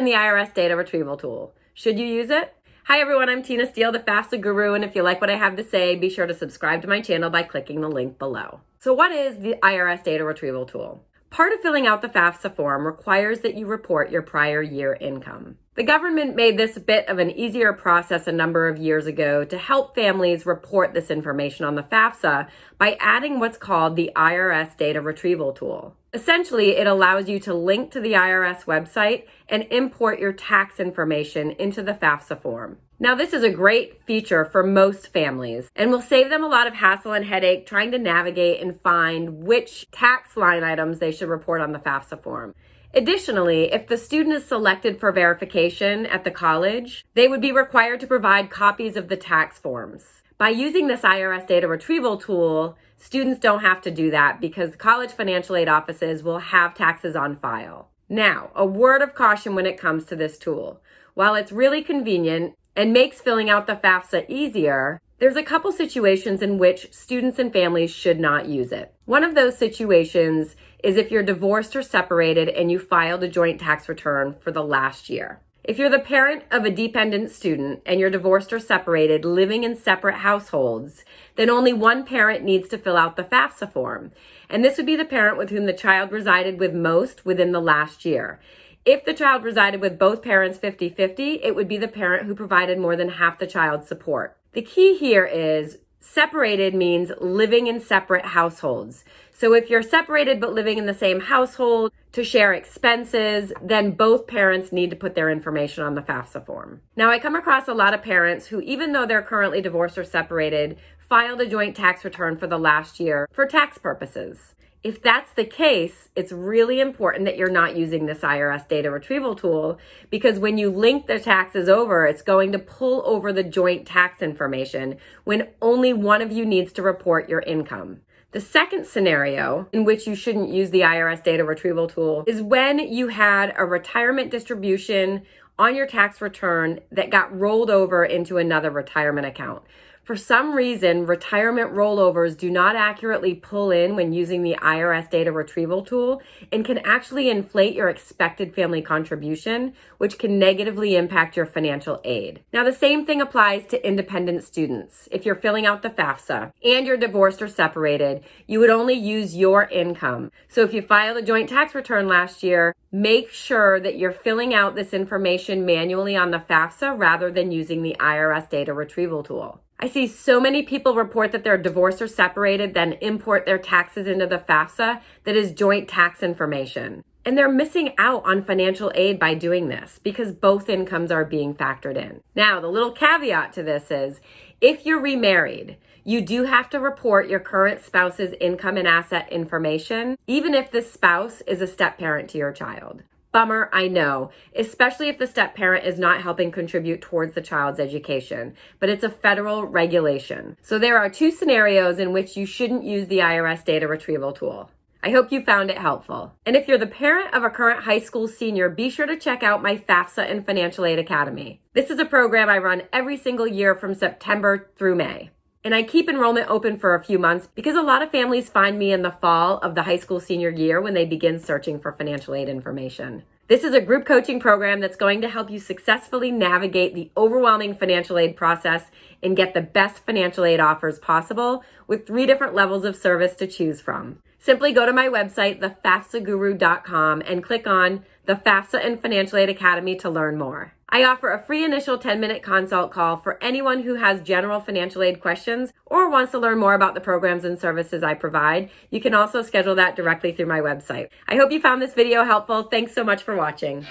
and the IRS data retrieval tool. Should you use it? Hi everyone, I'm Tina Steele, the FAFSA guru, and if you like what I have to say, be sure to subscribe to my channel by clicking the link below. So what is the IRS data retrieval tool? Part of filling out the FAFSA form requires that you report your prior year income. The government made this a bit of an easier process a number of years ago to help families report this information on the FAFSA by adding what's called the IRS data retrieval tool. Essentially, it allows you to link to the IRS website and import your tax information into the FAFSA form. Now, this is a great feature for most families and will save them a lot of hassle and headache trying to navigate and find which tax line items they should report on the FAFSA form. Additionally, if the student is selected for verification at the college, they would be required to provide copies of the tax forms. By using this IRS data retrieval tool, students don't have to do that because college financial aid offices will have taxes on file. Now, a word of caution when it comes to this tool. While it's really convenient and makes filling out the FAFSA easier, there's a couple situations in which students and families should not use it. One of those situations is if you're divorced or separated and you filed a joint tax return for the last year. If you're the parent of a dependent student and you're divorced or separated living in separate households, then only one parent needs to fill out the FAFSA form. And this would be the parent with whom the child resided with most within the last year. If the child resided with both parents 50-50, it would be the parent who provided more than half the child's support. The key here is separated means living in separate households. So if you're separated but living in the same household to share expenses, then both parents need to put their information on the FAFSA form. Now, I come across a lot of parents who, even though they're currently divorced or separated, filed a joint tax return for the last year for tax purposes. If that's the case, it's really important that you're not using this IRS data retrieval tool because when you link the taxes over, it's going to pull over the joint tax information when only one of you needs to report your income. The second scenario in which you shouldn't use the IRS data retrieval tool is when you had a retirement distribution on your tax return that got rolled over into another retirement account. For some reason, retirement rollovers do not accurately pull in when using the IRS data retrieval tool and can actually inflate your expected family contribution, which can negatively impact your financial aid. Now, the same thing applies to independent students. If you're filling out the FAFSA and you're divorced or separated, you would only use your income. So if you filed a joint tax return last year, make sure that you're filling out this information manually on the FAFSA rather than using the IRS data retrieval tool. I see so many people report that they're divorced or separated, then import their taxes into the FAFSA that is joint tax information. And they're missing out on financial aid by doing this because both incomes are being factored in. Now, the little caveat to this is if you're remarried, you do have to report your current spouse's income and asset information, even if the spouse is a step-parent to your child. Bummer, I know, especially if the step-parent is not helping contribute towards the child's education, but it's a federal regulation. So there are two scenarios in which you shouldn't use the IRS data retrieval tool. I hope you found it helpful. And if you're the parent of a current high school senior, be sure to check out my FAFSA and Financial Aid Academy. This is a program I run every single year from September through May. And I keep enrollment open for a few months because a lot of families find me in the fall of the high school senior year when they begin searching for financial aid information. This is a group coaching program that's going to help you successfully navigate the overwhelming financial aid process and get the best financial aid offers possible with 3 different levels of service to choose from. Simply go to my website, thefafsaguru.com, and click on the FAFSA and Financial Aid Academy to learn more. I offer a free initial 10-minute consult call for anyone who has general financial aid questions or wants to learn more about the programs and services I provide. You can also schedule that directly through my website. I hope you found this video helpful. Thanks so much for watching.